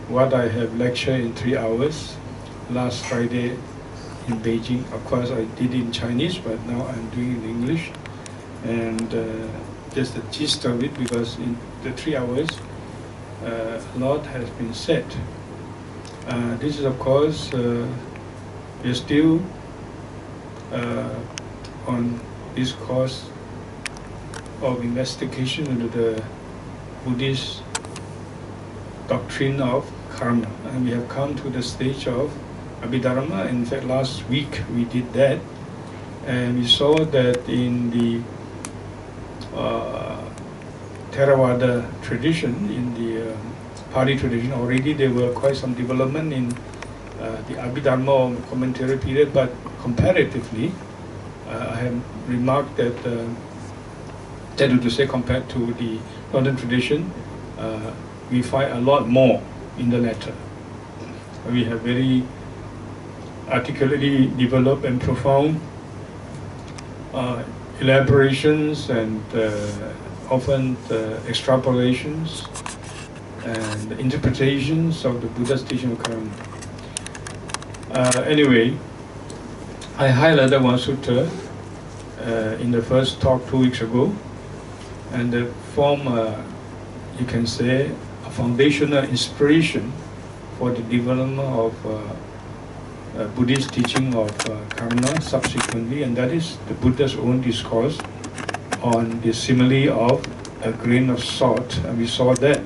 what I have lectured in 3 hours last Friday in Beijing. Of course, I did it in Chinese, but now I'm doing it in English. And just the gist of it, because in the 3 hours, a lot has been said. This is, of course, we're still on this course of investigation into the Buddhist doctrine of karma. And we have come to the stage of Abhidharma. In fact, last week we did that. And we saw that in the Theravada tradition, in the Pali tradition, already there were quite some development in the Abhidharma or commentary period, but comparatively, I have remarked that, that is to say, compared to the northern tradition, we find a lot more in the latter. We have very articulately developed and profound elaborations and often extrapolations and interpretations of the Buddha's teaching of karma. Anyway, I highlighted one sutta in the first talk 2 weeks ago, and that form, you can say, a foundational inspiration for the development of Buddhist teaching of karma subsequently, and that is the Buddha's own discourse on the simile of a grain of salt, and we saw that.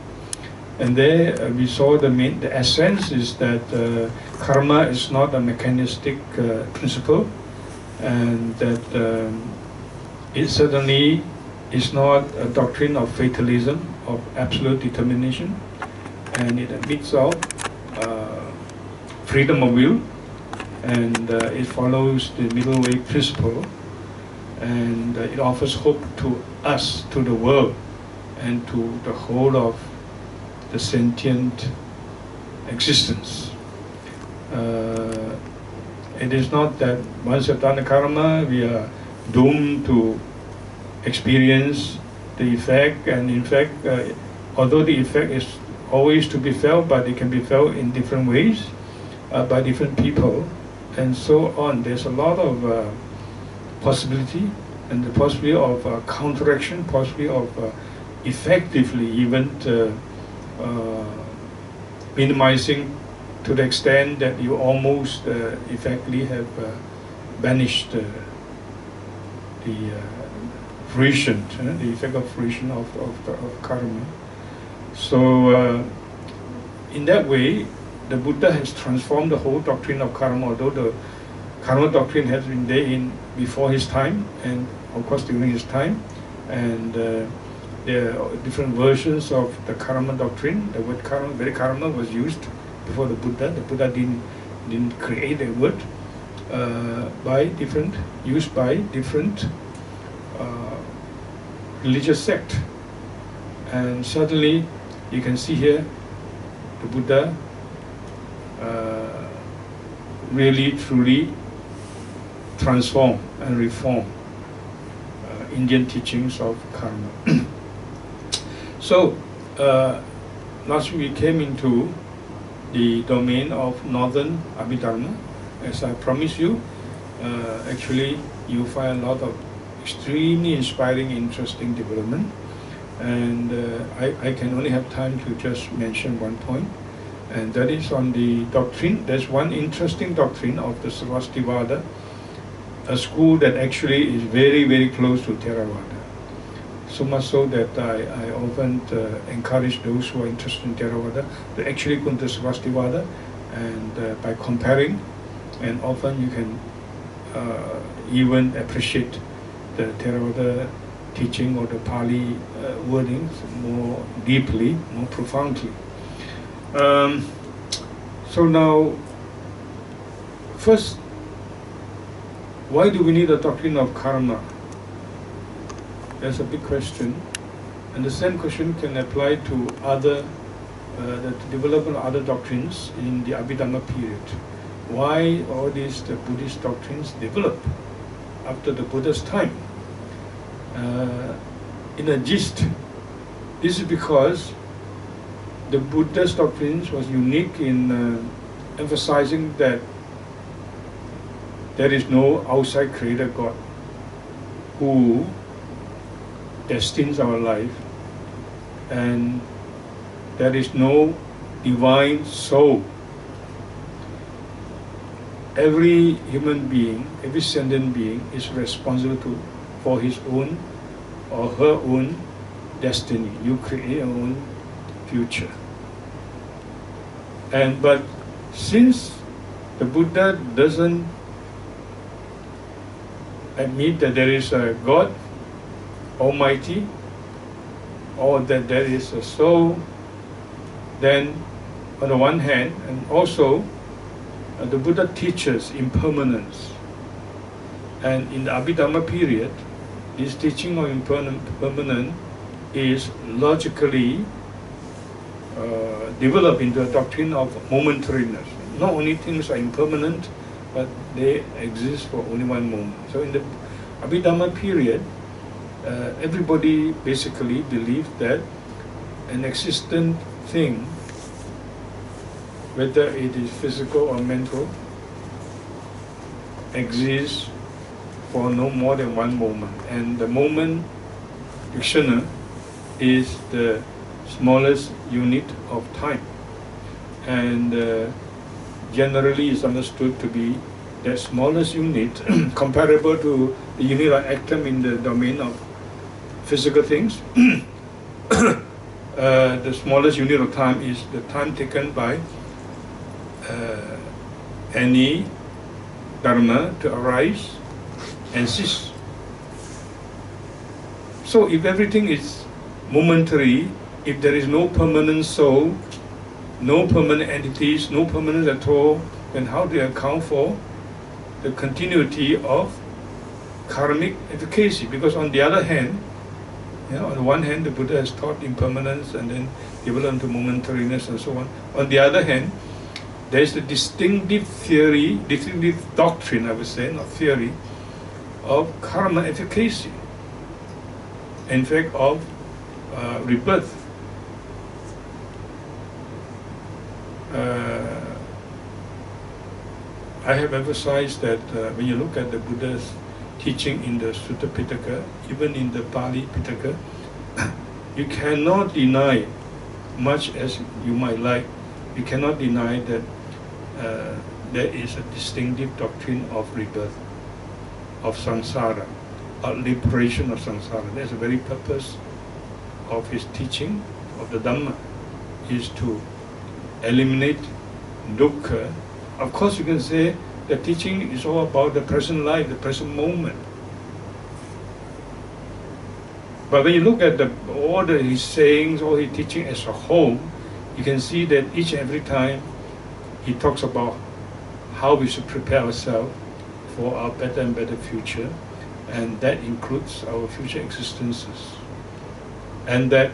And there we saw the essence is that karma is not a mechanistic principle, and that it certainly is not a doctrine of fatalism, of absolute determination, and it admits of freedom of will, and it follows the middle way principle, and it offers hope to us, to the world, and to the whole of the sentient existence. It is not that once you've done the karma, we are doomed to experience the effect, and in fact, although the effect is always to be felt, but it can be felt in different ways by different people, and so on. There's a lot of possibility, and the possibility of counteraction, possibility of effectively even minimizing to the extent that you almost effectively have banished the fruition, the effect of fruition of karma. So in that way, the Buddha has transformed the whole doctrine of karma, although the karma doctrine has been there before his time, and of course during his time, and there are different versions of the karma doctrine. The word karma, very karma, was used before the Buddha. The Buddha didn't create a word used by different religious sect. And certainly you can see here the Buddha really truly transform and reform Indian teachings of karma. So last week we came into the domain of northern Abhidharma. As I promised you, actually you find a lot of extremely inspiring, interesting development, and I can only have time to just mention one point, and that is on the doctrine. There's one interesting doctrine of the Sarvastivada, a school that actually is very, very close to Theravada. So much so that I often encourage those who are interested in Theravada to actually go to Sarvastivada, and by comparing, and often you can even appreciate the Theravada teaching or the Pali wordings more deeply, more profoundly. So now, first, why do we need a doctrine of karma? That's a big question, and the same question can apply to other, the development of other doctrines in the Abhidharma period. Why all these the Buddhist doctrines develop after the Buddha's time? In a gist, this is because the Buddha's doctrines was unique in emphasizing that there is no outside creator God who destines our life, and there is no divine soul. Every human being, every sentient being is responsible for his own or her own destiny. You create your own future. But since the Buddha doesn't admit that there is a God Almighty or that there is a soul, then on the one hand, and also the Buddha teaches impermanence. And in the Abhidhamma period, this teaching of impermanence is logically developed into a doctrine of momentariness. Not only things are impermanent, but they exist for only one moment. So in the Abhidhamma period, everybody basically believed that an existent thing, whether it is physical or mental, exists for no more than one moment. And the moment, Vikshana, is the smallest unit of time. And generally is understood to be the smallest unit comparable to the unit of atom in the domain of physical things. The smallest unit of time is the time taken by any Dharma to arise and cease. So if everything is momentary, if there is no permanent soul, no permanent entities, no permanence at all, then how do you account for the continuity of karmic efficacy? Because on the other hand, on the one hand, the Buddha has taught impermanence and then developed into momentariness and so on. On the other hand, there is a distinctive theory, distinctive doctrine, I would say, not theory, of karma efficacy. In fact, of rebirth. I have emphasized that when you look at the Buddha's teaching in the Sutta Pitaka, even in the Pali Pitaka, you cannot deny, much as you might like, you cannot deny that there is a distinctive doctrine of rebirth, of samsara, of liberation of samsara. That's the very purpose of his teaching, of the Dhamma, is to eliminate dukkha. Of course, you can say the teaching is all about the present life, the present moment. But when you look at all his sayings, all his teaching as a whole, you can see that each and every time he talks about how we should prepare ourselves for our better and better future, and that includes our future existences. And that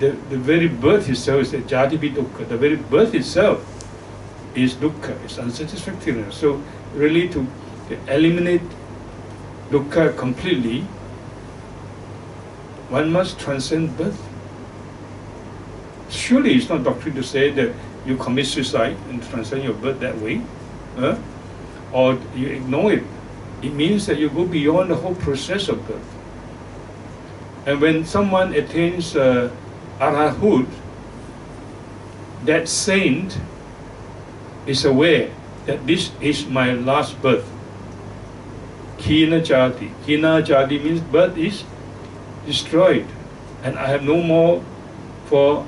the very birth itself is the jati dukkha. The very birth itself is dukkha, it's unsatisfactoriness. So really to eliminate dukkha completely, one must transcend birth. Surely it's not doctrine to say that you commit suicide and transcend your birth that way, or you ignore it. It means that you go beyond the whole process of birth. And when someone attains arhathood, that saint is aware that this is my last birth. Kina jati. Kina jati means birth is destroyed, and I have no more for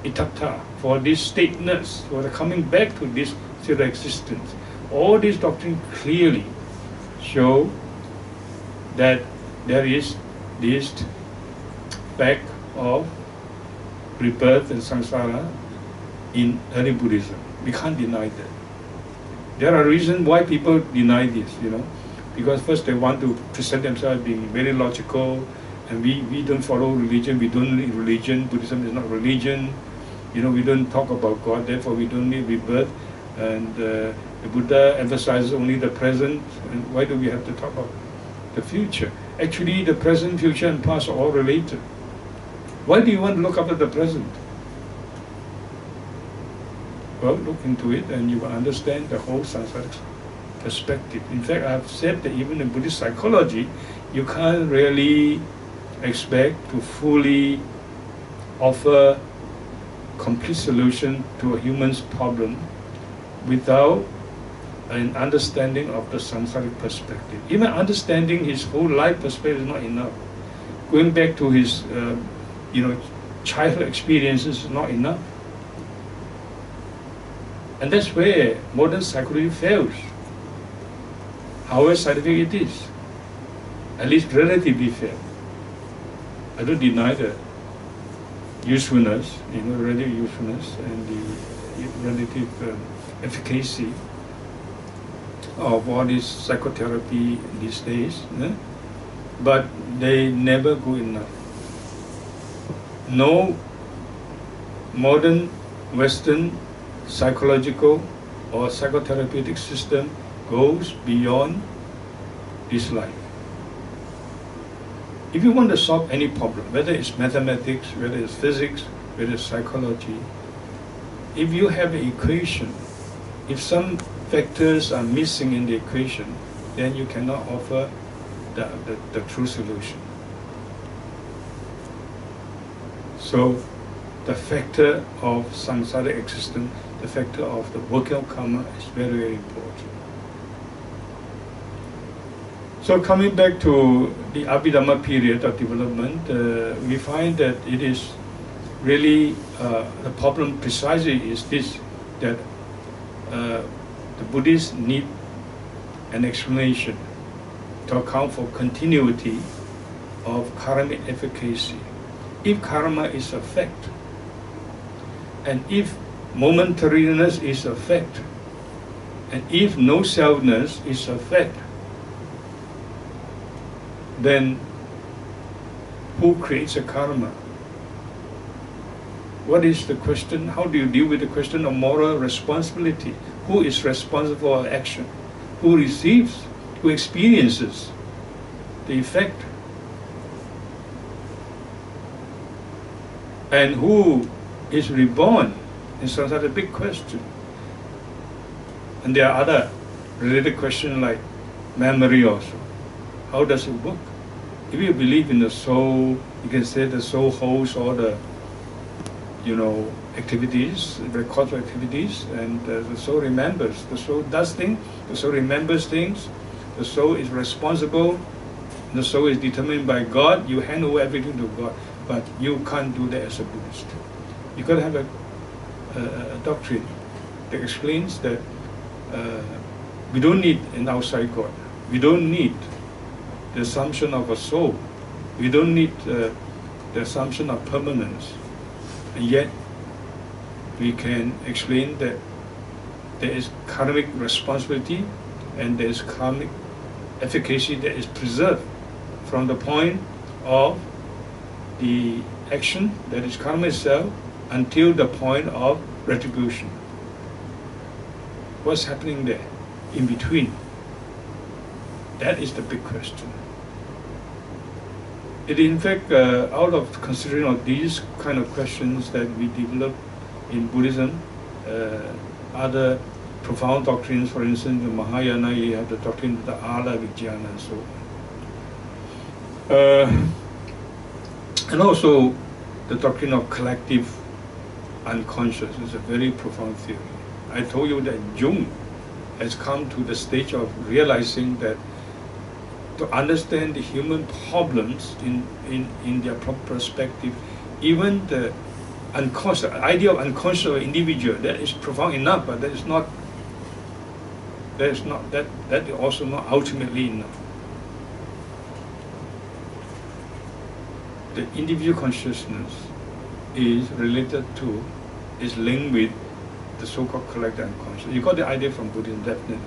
itatta, for this stateness, for the coming back to this still existence. All these doctrines clearly show that there is this fact of rebirth and samsara in early Buddhism. We can't deny that. There are reasons why people deny this, because first they want to present themselves being very logical, and we don't follow religion, we don't need religion, Buddhism is not religion, we don't talk about God, therefore we don't need rebirth, and the Buddha emphasizes only the present, and why do we have to talk about the future? Actually, the present, future, and past are all related. Why do you want to look up at the present? Well, look into it and you will understand the whole samsaric perspective. In fact, I've said that even in Buddhist psychology, you can't really expect to fully offer complete solution to a human's problem without an understanding of the samsaric perspective. Even understanding his whole life perspective is not enough. Going back to his, childhood experiences is not enough. And that's where modern psychology fails. However scientific it is, at least relatively fair. I don't deny the usefulness, relative usefulness and the relative efficacy of all this psychotherapy these days, but they never go enough. No modern Western psychological or psychotherapeutic system goes beyond this life. If you want to solve any problem, whether it's mathematics, whether it's physics, whether it's psychology, if you have an equation, if some factors are missing in the equation, then you cannot offer the true solution. So the factor of samsaric existence, the factor of the working of karma is very, very important. So coming back to the Abhidhamma period of development, we find that it is really, the problem precisely is this, that the Buddhists need an explanation to account for continuity of karmic efficacy. If karma is a fact, and if momentariness is a fact, and if no selfness is a fact, then who creates a karma? What is the question? How do you deal with the question of moral responsibility? Who is responsible for action? Who receives, who experiences the effect? And who is reborn? And so that's a big question. And there are other related questions like memory also. How does it work? If you believe in the soul, you can say the soul holds all the, activities, the cause of activities, and the soul remembers. The soul does things, the soul remembers things, the soul is responsible, the soul is determined by God. You hand over everything to God, but you can't do that as a Buddhist. You got to have a doctrine that explains that we don't need an outside God. We don't need the assumption of a soul. We don't need the assumption of permanence. And yet, we can explain that there is karmic responsibility and there is karmic efficacy that is preserved from the point of the action, that is karma itself, until the point of retribution. What's happening there, in between? That is the big question. It is in fact out of considering of these kind of questions that we develop in Buddhism. Other profound doctrines, for instance, the Mahayana, you have the doctrine of the Ala Vijnana and so on. And also the doctrine of collective unconscious is a very profound theory. I told you that Jung has come to the stage of realizing that to understand the human problems in their proper perspective, even the unconscious idea of unconscious or individual, that is profound enough, but that is also not ultimately enough. The individual consciousness is related to, is linked with the so-called collective unconscious. You got the idea from Buddhism, definitely.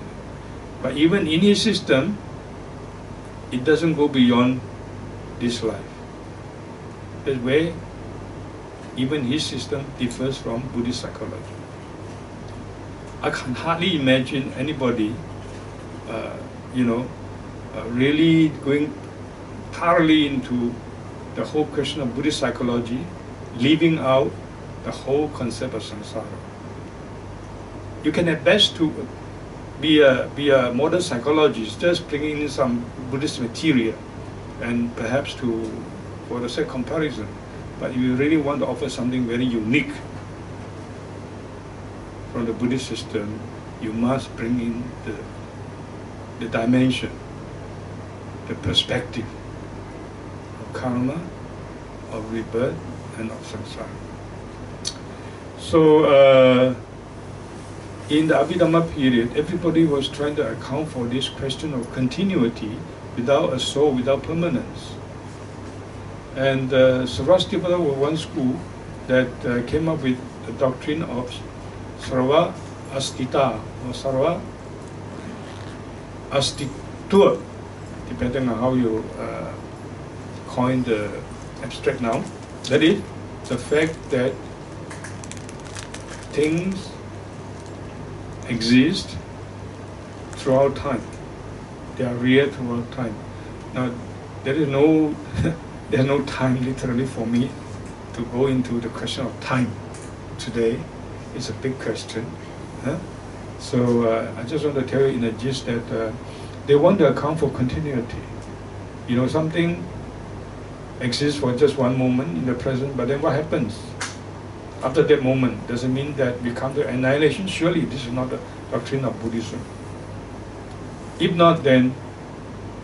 But even in his system, it doesn't go beyond this life. That's where even his system differs from Buddhist psychology. I can hardly imagine anybody, really going thoroughly into the whole question of Buddhist psychology, leaving out the whole concept of samsara. you can at best to be a modern psychologist, just bringing in some Buddhist material, and perhaps for the sake of comparison. But if you really want to offer something very unique from the Buddhist system, you must bring in the dimension, the perspective of karma, of rebirth, and of samsara. So in the Abhidhamma period, everybody was trying to account for this question of continuity without a soul, without permanence. And Sarvastivada was one school that came up with the doctrine of sarva astita, or sarva astitva, depending on how you coin the abstract noun. That is, the fact that things exist throughout time. They are real throughout time. Now, there is no there's no time literally for me to go into the question of time today. It's a big question. So I just want to tell you in a gist that they want to account for continuity. You know, something exists for just one moment in the present, but then what happens after that moment? Does it mean that we come to annihilation? Surely this is not the doctrine of Buddhism. If not, then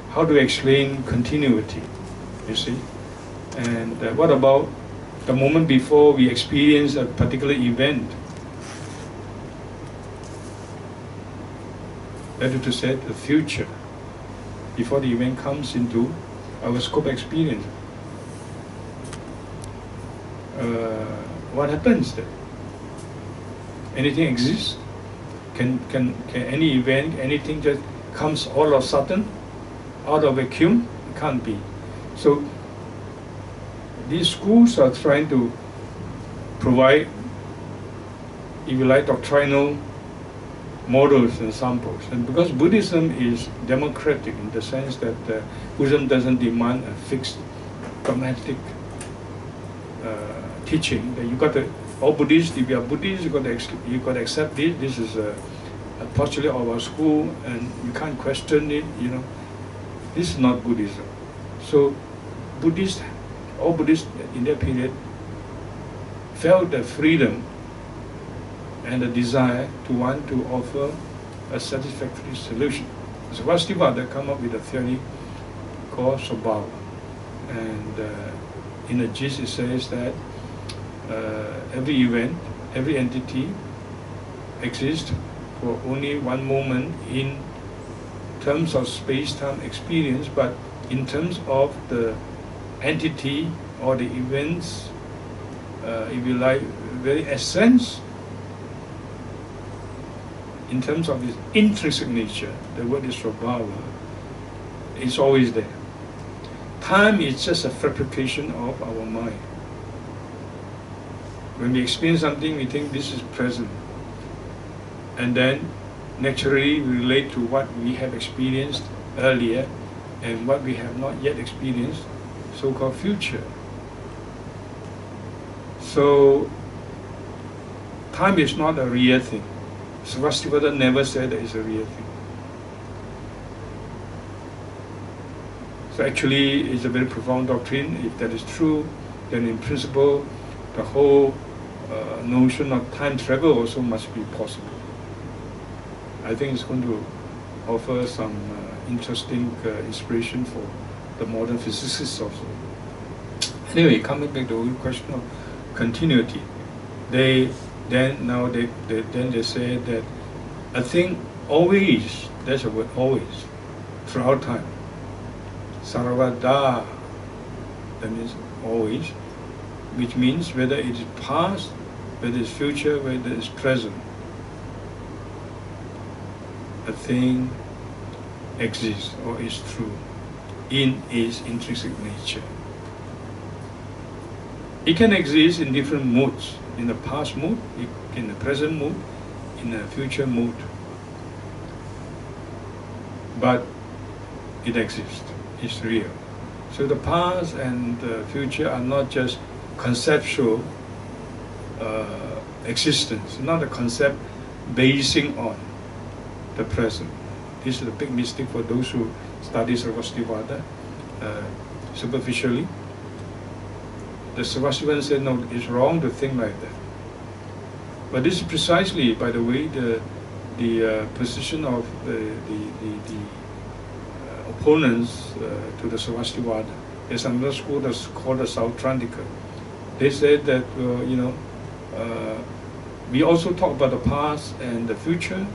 how do we explain continuity? You see? And what about the moment before we experience a particular event? That is to say, the future, before the event comes into our scope experience. What happens then? Anything exists? Can any event, anything just comes all of a sudden, out of a vacuum? It can't be. So these schools are trying to provide, if you like, doctrinal models and samples. And because Buddhism is democratic in the sense that Buddhism doesn't demand a fixed dogmatic teaching, that you got to, all Buddhists, if you are Buddhist, you got to accept this. This is a postulate of our school, and you can't question it. You know, this is not Buddhism. So, all Buddhists in that period felt the freedom and the desire to want to offer a satisfactory solution. So Vastivada come up with a theory called subhdsubhah, and in the gist it says that every event, every entity exists for only one moment in terms of space-time experience, but in terms of the entity or the events, if you like, very essence, in terms of its intrinsic nature, the word is subhdsubhah, it's always there. Time is just a fabrication of our mind. When we experience something, we think this is present. And then, naturally, we relate to what we have experienced earlier and what we have not yet experienced, so-called future. So, time is not a real thing. Sarvastivada never said that it's a real thing. So actually, it's a very profound doctrine. If that is true, then in principle, the whole notion of time travel also must be possible. I think it's going to offer some interesting inspiration for the modern physicists also. Anyway, coming back to the question of continuity, they say that a thing always, that's a word, always, throughout time. Sarvada, that means always, which means whether it is past, whether it's future, whether it's present, a thing exists or is true in its intrinsic nature. It can exist in different moods, in the past mood, in the present mood, in the future mood. But it exists, it's real. So the past and the future are not just conceptual existence, not a concept basing on the present. This is a big mistake for those who study Sarvastivada superficially. The Sarvastivadins said, no, it's wrong to think like that. But this is precisely, by the way, the position of the opponents to the Sarvastivada. There's another school that's called the Sautrantika. They said that, we also talk about the past and the future,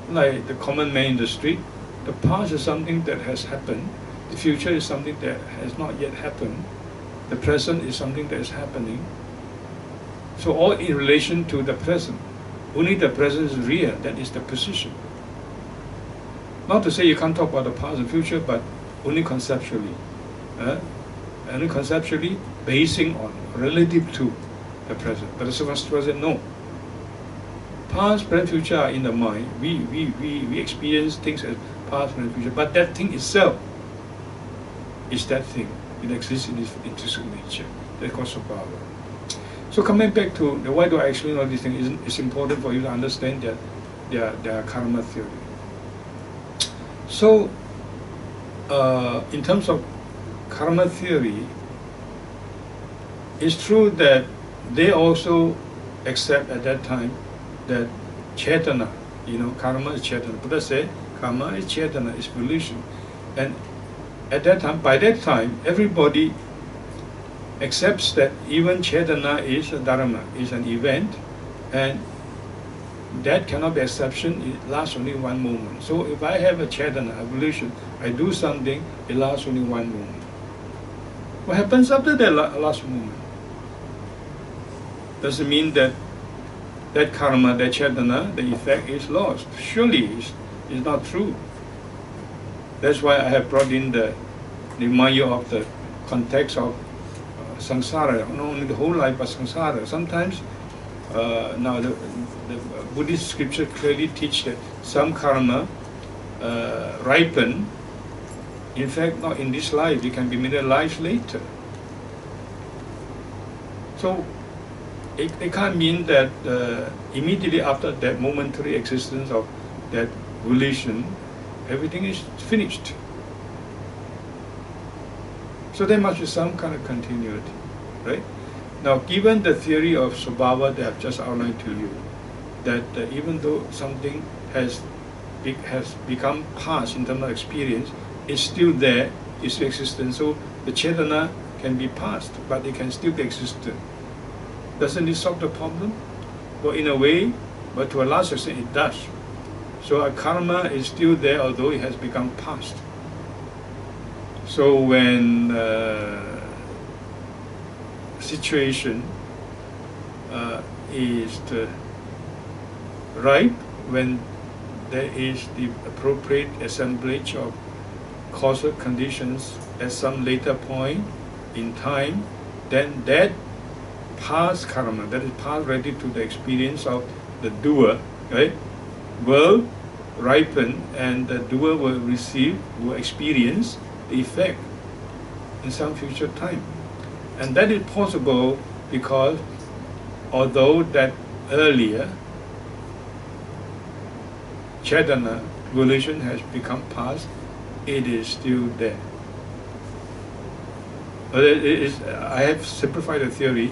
like the common man in the street. The past is something that has happened. The future is something that has not yet happened. The present is something that is happening. So all in relation to the present. Only the present is real. That is the position. Not to say you can't talk about the past and future, but only conceptually. Only conceptually, basing on, relative to the present. But the Sarvastivada said, no. Past, present, future are in the mind. We experience things as past, present, future. But that thing itself is that thing. It exists in its intrinsic nature. That's called subhava. So coming back to why do I explain all these things, it's important for you to understand that their karma theory. So, in terms of karma theory, it's true that they also accept at that time that chetana, karma is chetana. Buddha said karma is chetana, is volition. And at that time, by that time, everybody accepts that even chetana is a dharma, is an event, and that cannot be exception. It lasts only one moment. So if I have a chetana, evolution, I do something, it lasts only one moment. What happens after that last moment? Doesn't mean that that karma, that chetana, the effect is lost. Surely it's not true. That's why I have brought in the Maya of the context of samsara, not only the whole life but samsara. Sometimes, now the Buddhist scripture clearly teach that some karma ripen, in fact not in this life, it can be many lives later. So it can't mean that immediately after that momentary existence of that volition, everything is finished. So there must be some kind of continuity, right? Now, given the theory of subhava that I've just outlined to you, that even though something has become past in terms of experience, it's still there, it's existent. So the chetana can be past, but it can still be existent. Doesn't it solve the problem? Well, in a way, but to a large extent it does. So a karma is still there, although it has become past. So when situation is ripe, when there is the appropriate assemblage of causal conditions at some later point in time, then that past karma, that is past ready to the experience of the doer, right, will ripen, and the doer will experience the effect in some future time. And that is possible because although that earlier chetana, volition has become past, it is still there. But I have simplified the theory.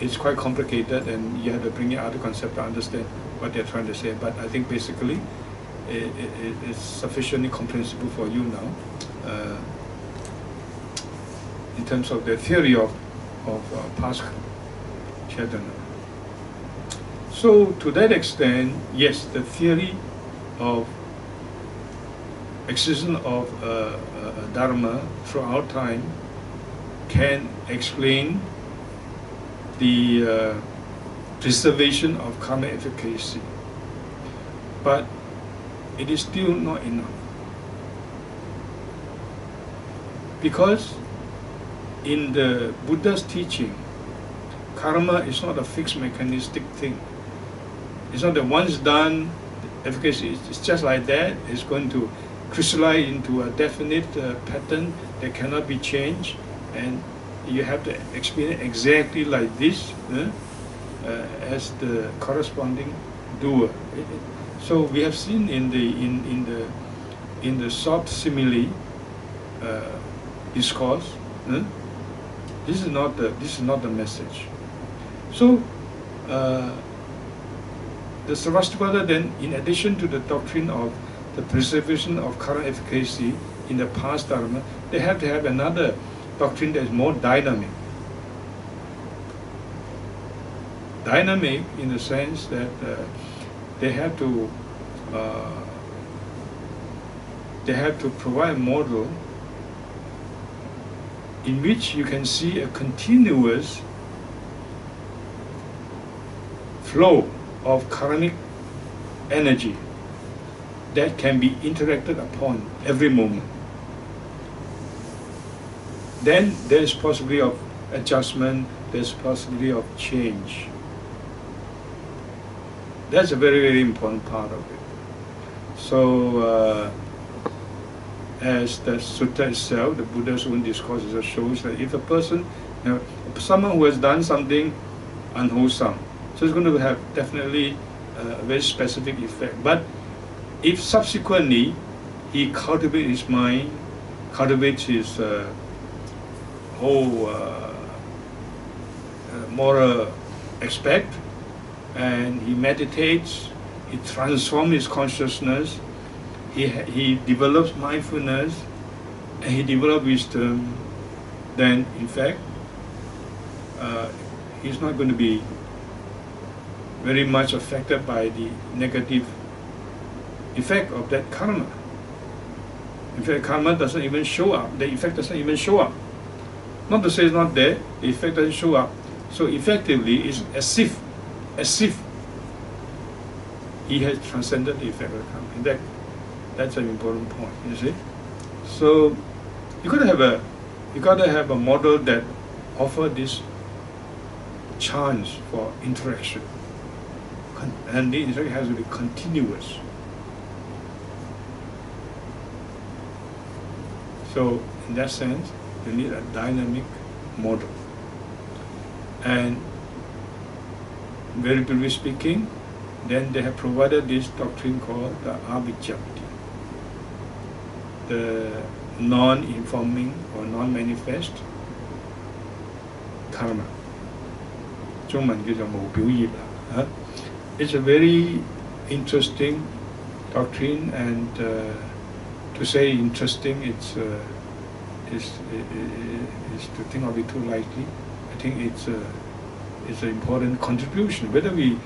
It's quite complicated and you have to bring in other concepts to understand what they're trying to say. But I think basically it's sufficiently comprehensible for you now in terms of the theory of past chetana. So to that extent, yes, the theory of existence of Dharma throughout time can explain the preservation of karma efficacy. But it is still not enough. Because in the Buddha's teaching, karma is not a fixed mechanistic thing. It's not that once done, efficacy is just like that. It's going to crystallize into a definite pattern that cannot be changed, and you have to experience exactly like this as the corresponding doer. So we have seen in the soft simile discourse, this is not the message. So the Sarvastivada then, in addition to the doctrine of the preservation of karma efficacy in the past dharma, they have to have another doctrine that is more dynamic. Dynamic in the sense that they have to provide a model in which you can see a continuous flow of karmic energy that can be interacted upon every moment. Then there is possibility of adjustment, there's possibility of change. That's a very, very important part of it. So, as the sutta itself, the Buddha's own discourses shows that if a person, someone who has done something unwholesome, so it's going to have definitely a very specific effect. But if subsequently he cultivates his mind, cultivates his whole moral aspect, and he meditates, he transforms his consciousness, he develops mindfulness, and he develops wisdom, then in fact he's not going to be very much affected by the negative effect of that karma. In fact, karma doesn't even show up, the effect doesn't even show up. Not to say it's not there, the effect doesn't show up. So effectively, it's as if he has transcended the effect of the karma. In fact, that's an important point, you see. So you gotta have a model that offers this chance for interaction, and the interaction has to be continuous. So in that sense, you need a dynamic model. And very briefly speaking, then they have provided this doctrine called the aviññatti, the non-informing or non-manifest karma. 中文叫做無表業啦。It's a very interesting doctrine, and to say interesting, is to think of it too lightly. I think it's an important contribution. Whether we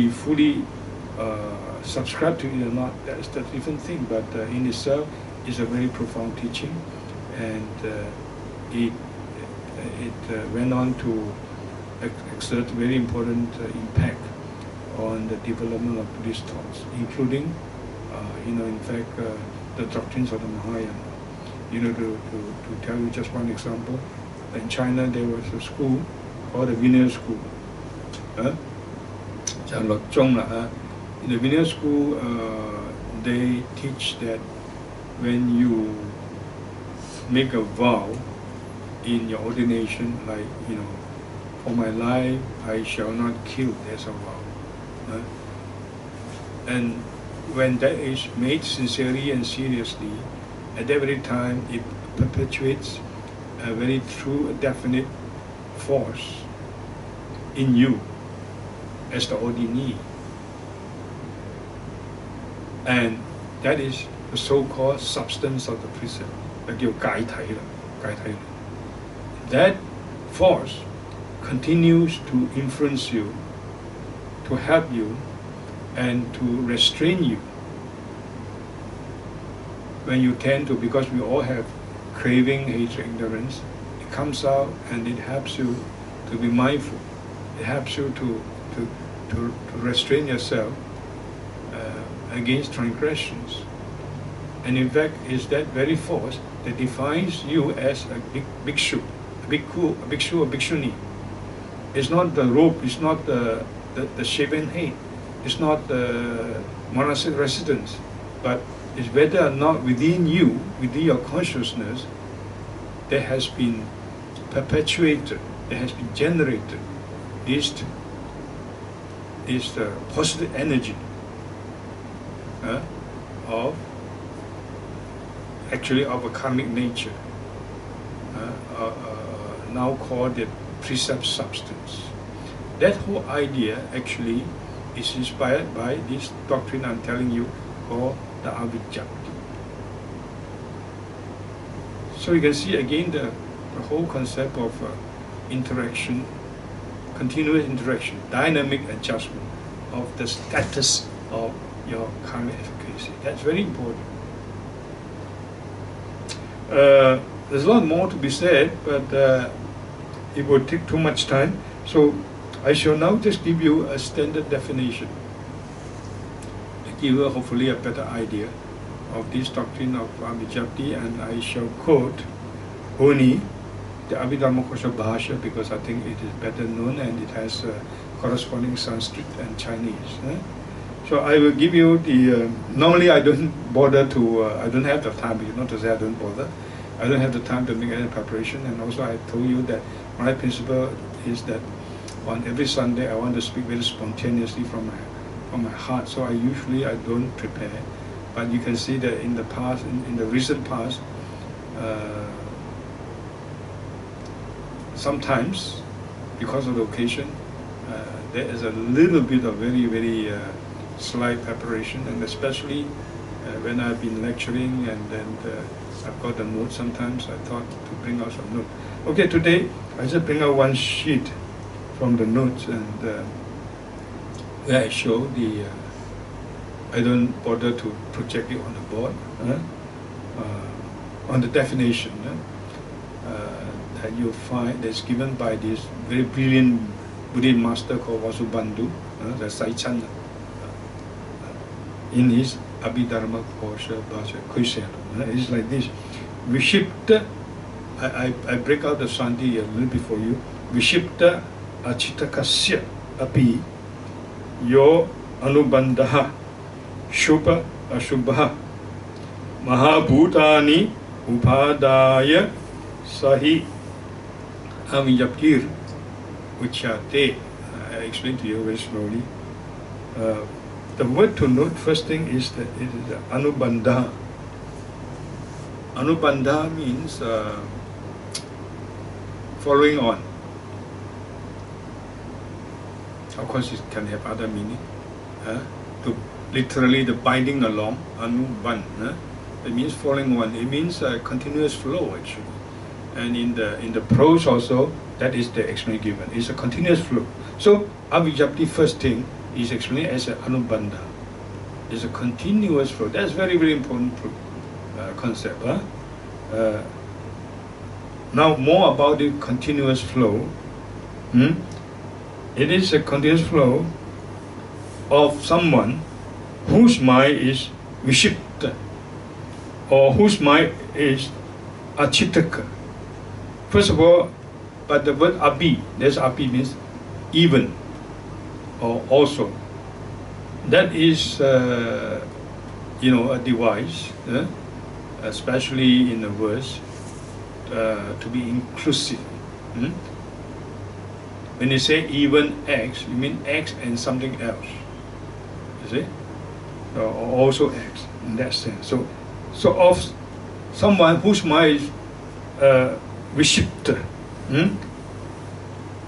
fully subscribe to it or not, that's a different thing. But in itself, it's a very profound teaching, and it went on to exert very important impact on the development of Buddhist thoughts, including, in fact, the doctrines of the Mahayana. To tell you just one example, in China there was a school called the Vinaya School. In the Vinaya School, they teach that when you make a vow in your ordination, like, for my life I shall not kill, there's a vow. And when that is made sincerely and seriously, at that very time it perpetuates a very true, definite force in you as the ordinee. And that is the so-called substance of the precept, that force continues to influence you, to help you, and to restrain you when you tend to, because we all have craving, hatred, ignorance, it comes out and it helps you to be mindful. It helps you to restrain yourself against transgressions. And in fact, it's that very force that defines you as a bhikshu, a bhikshu, a bhikshuni. It's not the robe, it's not the shaven head, it's not the monastic residence, but it's whether or not within you, within your consciousness, there has been perpetuated, there has been generated this this positive energy of actually of a karmic nature, now called the precept substance. That whole idea actually is inspired by this doctrine I'm telling you called the aviññatti. So you can see again the whole concept of interaction, continuous interaction, dynamic adjustment of the status of your karma efficacy. That's very important. There's a lot more to be said, but it would take too much time. So I shall now just give you a standard definition to give you hopefully a better idea of this doctrine of aviññatti, and I shall quote only the Abhidharma Bhasha because I think it is better known and it has corresponding Sanskrit and Chinese. So I will give you the, normally I don't bother to, I don't have the time, not to say I don't bother. I don't have the time to make any preparation, and also I told you that my principle is that on every Sunday I want to speak very spontaneously from my heart, so I don't prepare. But you can see that in the past, in the recent past, sometimes, because of the occasion, there is a little bit of very slight preparation, and especially when I've been lecturing and then I've got the notes sometimes, I thought to bring out some notes. Okay, today I just bring out one sheet from the notes, and where I show the, I don't bother to project it on the board, on the definition that you'll find that's given by this very brilliant Buddhist master called Vasubandhu, the Saichan, in his Abhidharma Bhasha. It's like this. Viksipta, I break out the Shanti a little bit for you. Viksiptacittakasyapi yo anubandhah subhdsubhah mahabhutany upadayct sahi aviñnaptir ucyate. I explain to you very slowly. The word to note first thing is that it is the anubandha. Anubandha means following on. Of course, it can have other meaning. To literally the binding along, anubandha. It means following on. It means a continuous flow actually. And in the prose also, that is the explanation given. It's a continuous flow. So aviññatti first thing is explained as an anubandha. It's a continuous flow. That's very important concept. Now more about the continuous flow. It is a continuous flow of someone whose mind is viksipta, or whose mind is acittaka. First of all, but the word api, there's api means even or also. That is, a device, especially in the verse, to be inclusive. When you say even X, you mean X and something else. You see? Or also X in that sense. So of someone whose mind is viksipta.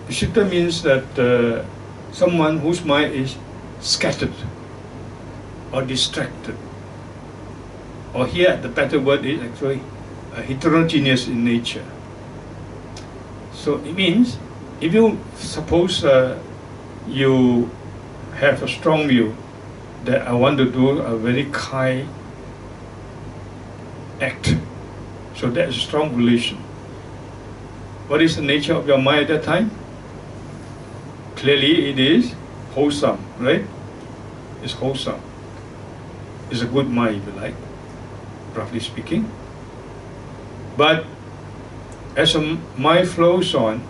Viksipta means that someone whose mind is scattered or distracted. Or here, the better word is actually heterogeneous in nature. So it means, if you suppose you have a strong view that I want to do a very kind act, so that is a strong relation. What is the nature of your mind at that time? Clearly it is wholesome, right? It's wholesome. It's a good mind, if you like, roughly speaking. But as a mind flows on,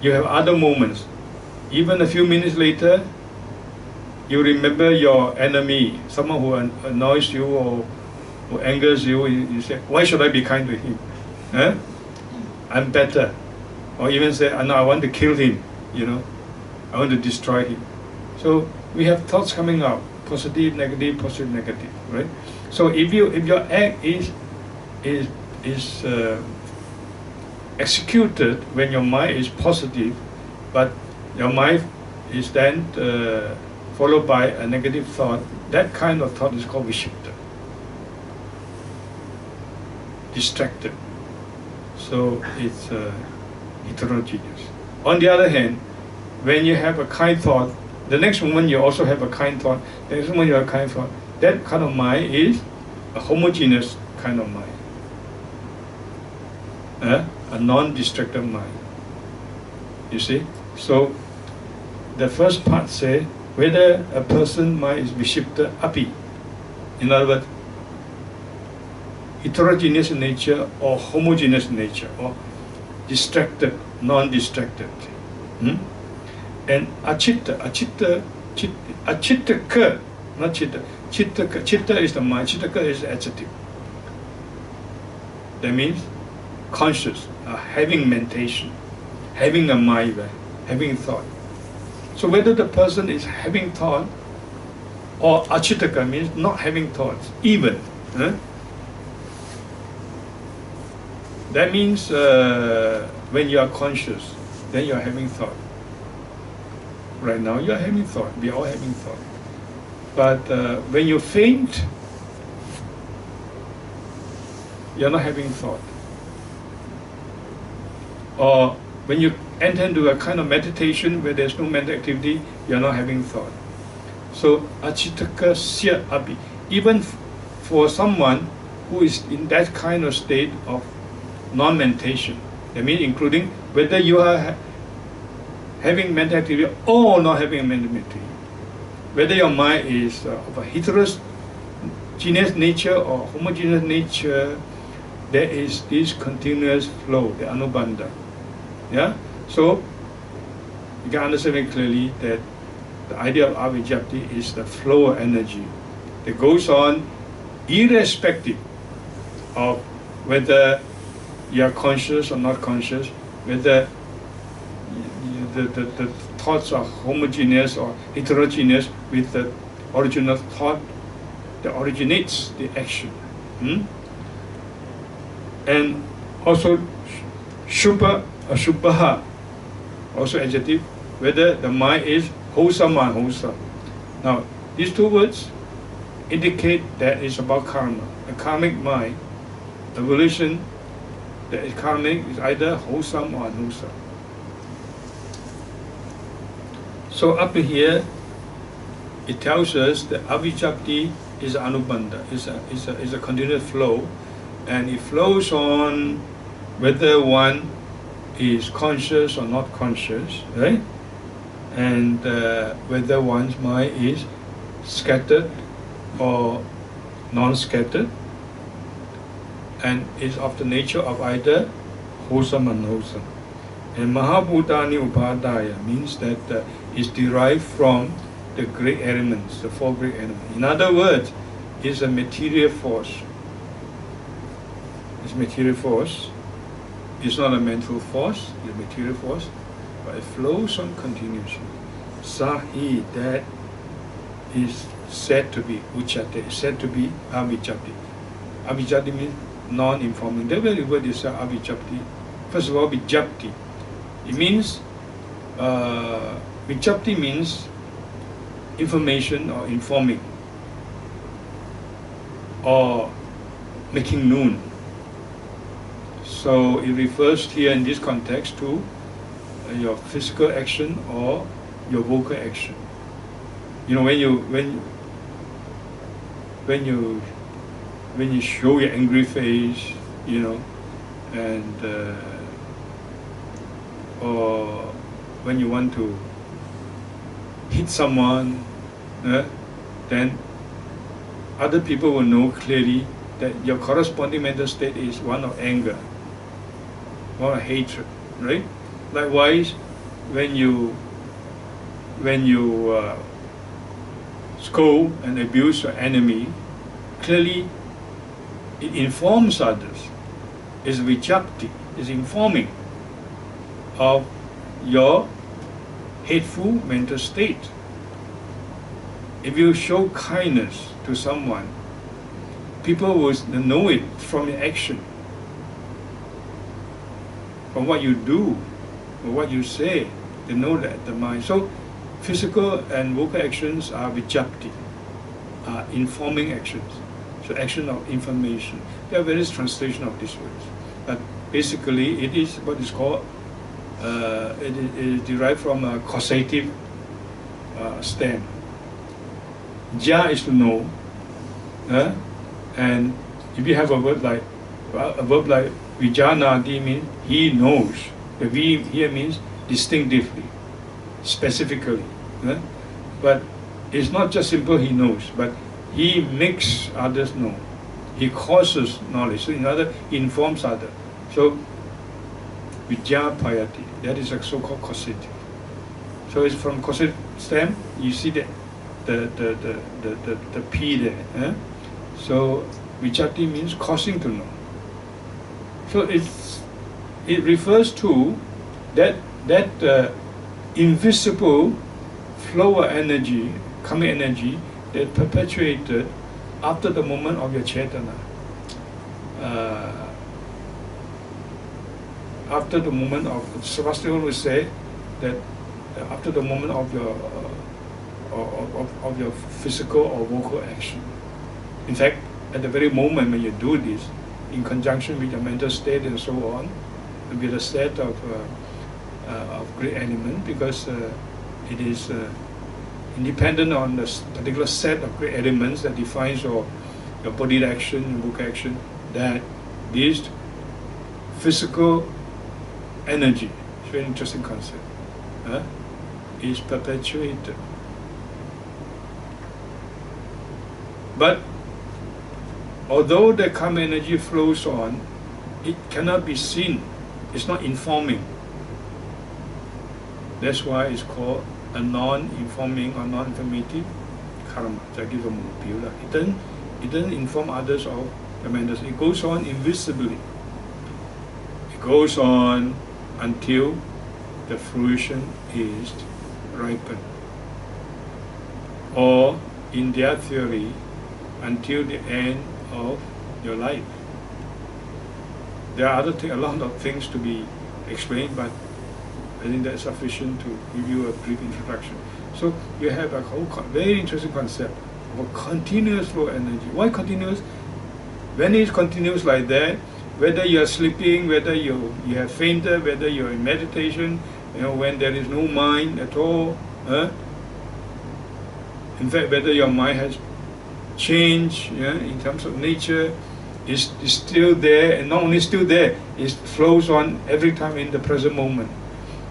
you have other moments. Even a few minutes later, you remember your enemy, someone who annoys you or who angers you. You say, why should I be kind to him? I'm better. Or even say, no, I want to kill him, I want to destroy him. So we have thoughts coming out, positive, negative, right? So if your act is executed when your mind is positive, but your mind is then followed by a negative thought, that kind of thought is called viksipta, distracted. So it's heterogeneous. On the other hand, when you have a kind thought, the next moment you also have a kind thought, the next moment you have a kind thought, that kind of mind is a homogeneous kind of mind, a non-distracted mind. You see? So the first part says whether a person's mind is viksiptacittakasyapi, in other words, heterogeneous nature or homogeneous nature, or distracted, non-distracted. And acittaka, not chitta. Chitta is the mind, cittaka is the adjective. That means conscious, having mentation, having a mind, having thought. So whether the person is having thought or acittaka means not having thoughts, even. That means when you are conscious, then you are having thought. Right now you are having thought, we are all having thought. But when you faint, you are not having thought. Or when you enter into a kind of meditation where there is no mental activity, you are not having thought. So aviññatti-kamma, even for someone who is in that kind of state of non-mentation, that means including whether you are having mental activity or not having mental activity, whether your mind is of a heterogeneous nature or homogeneous nature, there is this continuous flow, the anubandha. Yeah? So you can understand very clearly that the idea of avijnaptir is the flow of energy that goes on irrespective of whether you are conscious or not conscious, whether the thoughts are homogeneous or heterogeneous with the original thought that originates the action. And also subhdsubhah, also adjective, whether the mind is wholesome or unwholesome. Now, these two words indicate that it's about karma. A karmic mind, evolution that is karmic is either wholesome or unwholesome. So up here, it tells us that avijnaptir is anubandha, is a continuous flow, and it flows on whether one is conscious or not conscious, right? And whether one's mind is scattered or non-scattered, and is of the nature of either wholesome or unwholesome. And mahabhutany upadayct means that is derived from the great elements, the four great elements. In other words, it's a material force. It's material force. It's not a mental force, it's a material force, but it flows on continuously. Sahi, that is said to be ucyate, said to be avijnaptir. Avijnaptir means non-informing. The very word is avijnaptir. First of all, vijnaptir. It means, viksiptacittakasyapi means information or informing or making known. So it refers here in this context to your physical action or your vocal action. You know, when you show your angry face, you know, and or when you want to hit someone, then other people will know clearly that your corresponding mental state is one of anger, one of hatred, right? Likewise, when you scold and abuse your enemy, clearly it informs others. It's viksiptacittakasyapi, it's informing of your hateful mental state. If you show kindness to someone, people will know it from your action, from what you do, or what you say. They know that, the mind. So, physical and vocal actions are viksipti, are informing actions. So, action of information. There are various translations of these words. But basically, it is what is called, it is derived from a causative stem. Ja is to know, and if you have a verb like vijanati means he knows. The V here means distinctively, specifically. But it's not just simple he knows, but he makes others know. He causes knowledge. So in other, he informs others. So vijapayati, that is a so-called causative. So it's from causative stem. You see that the P there. So vichati means causing to know. So it refers to that invisible flow of energy, karmic energy, that perpetuated after the moment of your chetana. After the moment of, Sarvastika will say that after the moment of your physical or vocal action. In fact, at the very moment when you do this, in conjunction with your mental state and so on, with a state of great element, because it is independent on the particular set of great elements that defines your body action and vocal action, that this physical energy, it's a very interesting concept, is perpetuated. But although the karma energy flows on, it cannot be seen. It's not informing. That's why it's called a non-informing or non-informative karma. It doesn't inform others of the mental state. It goes on invisibly. It goes on until the fruition is ripened. Or, in their theory, until the end of your life. There are a lot of things to be explained, but I think that's sufficient to give you a brief introduction. So you have a whole very interesting concept of a continuous flow of energy. Why continuous? When it's continuous like that, whether you are sleeping, whether you have fainted, whether you're in meditation, when there is no mind at all, in fact, whether your mind has changed in terms of nature, is still there, and not only still there, it flows on every time in the present moment.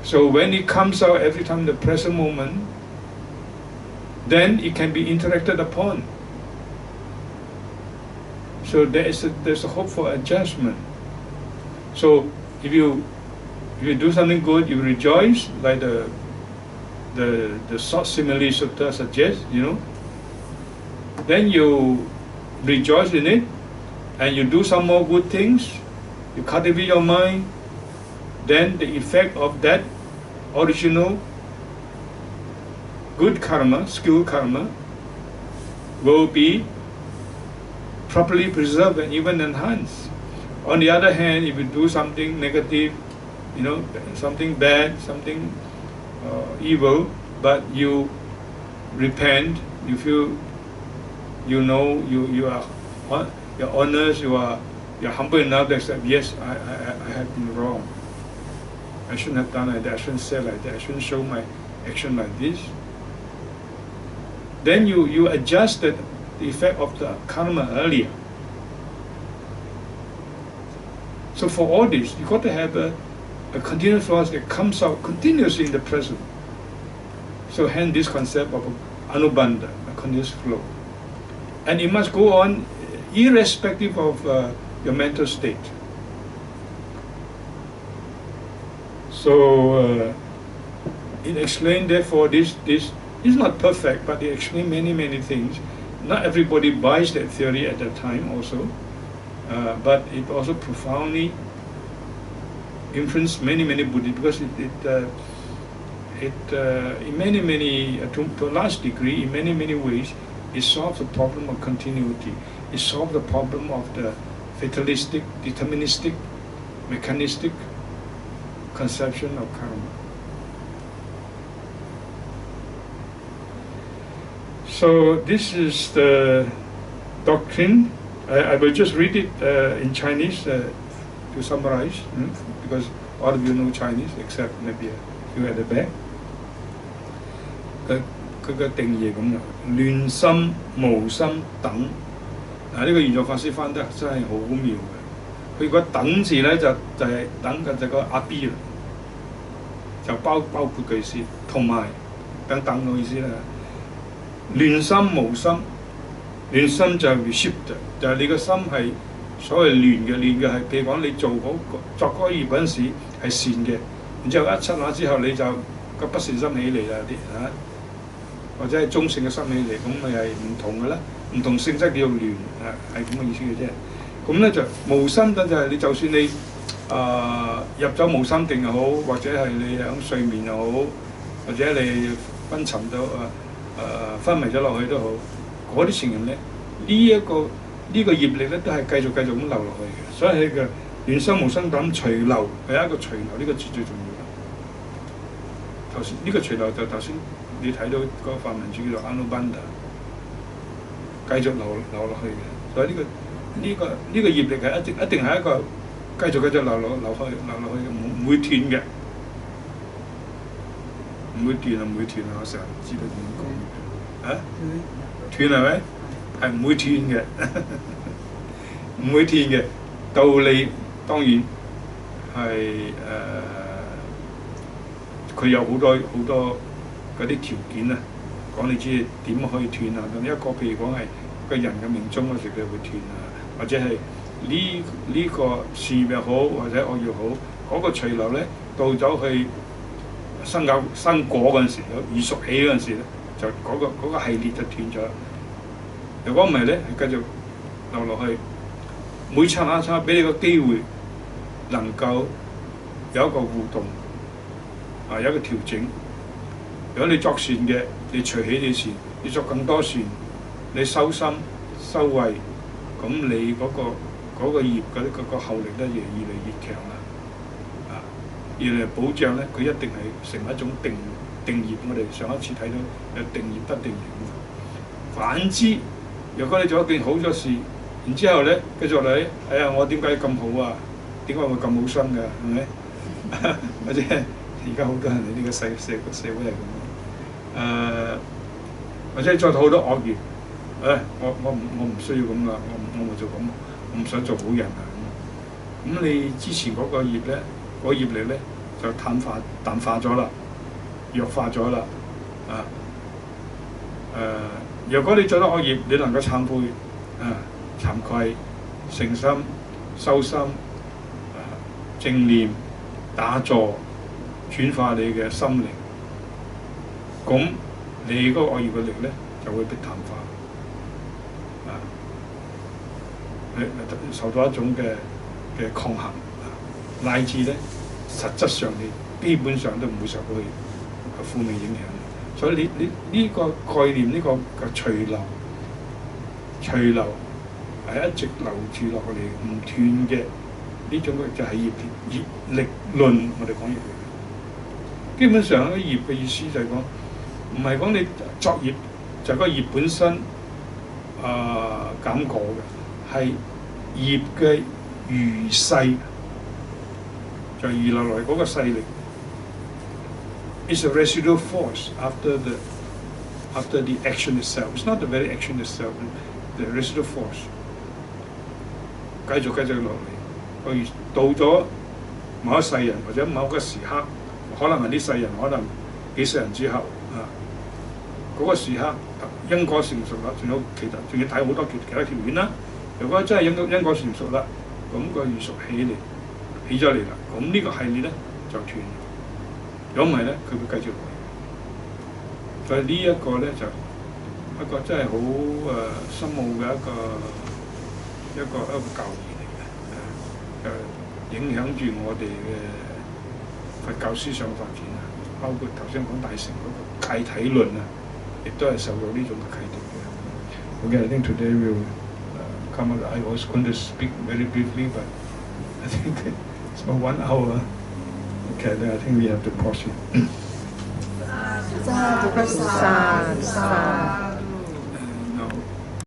So when it comes out every time in the present moment, then it can be interacted upon. So there's a hope for adjustment. So if you do something good, you rejoice, like the short simile sutta suggests, then you rejoice in it, and you do some more good things, you cultivate your mind, then the effect of that original good karma, skill karma, will be properly preserved and even enhanced. On the other hand, if you do something negative, something bad, something evil, but you repent, you feel, you are, you're honest, you're humble enough to accept, yes, I have been wrong. I shouldn't have done like that, I shouldn't say like that, I shouldn't show my action like this. Then you adjusted the effect of the karma earlier. So for all this, you got to have a continuous flow that comes out continuously in the present. So hence this concept of anubandhah, a continuous flow. And it must go on irrespective of your mental state. So it explained, therefore, this is not perfect, but they explain many things. Not everybody buys that theory at that time also, but it also profoundly influenced many Buddhists, because in many to a large degree, in many ways, it solves the problem of continuity. It solves the problem of the fatalistic, deterministic, mechanistic conception of karma. So this is the doctrine. I will just read it in Chinese to summarize, because all of you know Chinese except maybe you at the back. 佢嘅定義係咁嘅，亂心無心等。呢個玄奘法師翻得真係好妙嘅。佢個等字咧就係等嘅就個阿 B 啦，就包括嘅意思，同埋等嘅意思啦。亂心無心，亂心就係 viksipta， 就係你個心係所謂亂嘅係，譬如講你作嗰個業嗰陣時係善嘅，然之後一剎那之後你就個不善心起嚟啦啲嚇。或者係中性嘅心起嚟，咁咪係唔同嘅啦，唔同性質叫做亂，係咁嘅意思嘅啫。咁咧就無心等就係你就算你入咗無心定又好，或者係你喺睡眠又好，或者你昏沉到昏迷咗落去都好，嗰啲情形咧，呢個業力咧都係繼續咁流落去嘅。所以佢嘅亂心無心等隨流係一個隨流呢個字最重要。頭先呢個隨流就頭先。你睇到個梵文字叫做 anubandha， 繼續流落去嘅，所以呢個業力係一定係一個繼續流落去嘅，唔會斷嘅，唔會斷啊！我成日唔知道點講啊，斷係咪？係唔會斷嘅，唔會斷嘅道理當然係佢有好多。嗰啲條件啊，講你知點可以斷啊？一個譬如講係個人嘅命中嗰時佢會斷啊，或者係呢個善業又好，或者惡業好，嗰個隨流咧到咗去生果嗰陣時，有異熟起嗰陣時咧，就嗰個系列就斷咗。如果唔係咧，係繼續流落去，每剎那俾你個機會能夠有一個互動有一個調整。如果你作善嘅，你隨起你善；你作更多善，你修心修慧，咁你嗰個業嗰個後力咧，越嚟越強啦。越嚟保障咧，佢一定係成為一種定業。我哋上一次睇到有定業不定業。反之，如果你做一件好咗事，然之後咧繼續嚟，哎呀我點解咁好啊？點解會咁好心㗎？係咪？或者而家好多人喺呢個社會係咁。或者做好多惡業，我唔需要咁啦，我冇做咁，我唔想做好人啊咁。你之前嗰個業咧，嗰個業力咧就淡化咗啦，弱化咗啦。如果你做得惡業，你能夠懺悔、慚愧、誠心、修心、正念、打坐，轉化你嘅心靈。咁你嗰個惡業嘅力咧就會被淡化，受到一種嘅抗衡，乃至咧實質上你基本上都唔會受到佢負面影響。所以你呢個概念，呢個嘅隨流係一直流住落嚟唔斷嘅呢種就係業力論。我哋講業力，基本上咧業嘅意思就係講。唔係講你作業就係個業本身減果嘅，係業嘅餘勢，就餘落來嗰個勢力。It's a residual force after the action itself. It's not the very action itself. The residual force 繼續落嚟，到咗某一世人或者某個時刻，可能係呢世人，可能幾世人之後。嗰個時刻因果成熟啦，仲要睇好多其他條件啦。如果真係因果成熟啦，咁個異熟起咗嚟啦，咁呢個系列咧就斷。如果唔係咧，佢會繼續落去。所以呢一個咧就一個真係好深奧嘅一個教義嚟嘅，影響住我哋嘅佛教思想發展。包括頭先講大乘嗰個契體論啊，亦都係受到呢種嘅啟迪嘅。Okay, I think today we'll come out. I was going to speak very briefly, but I think it's about 1 hour. Okay, then I think we have to pause it. สาธุ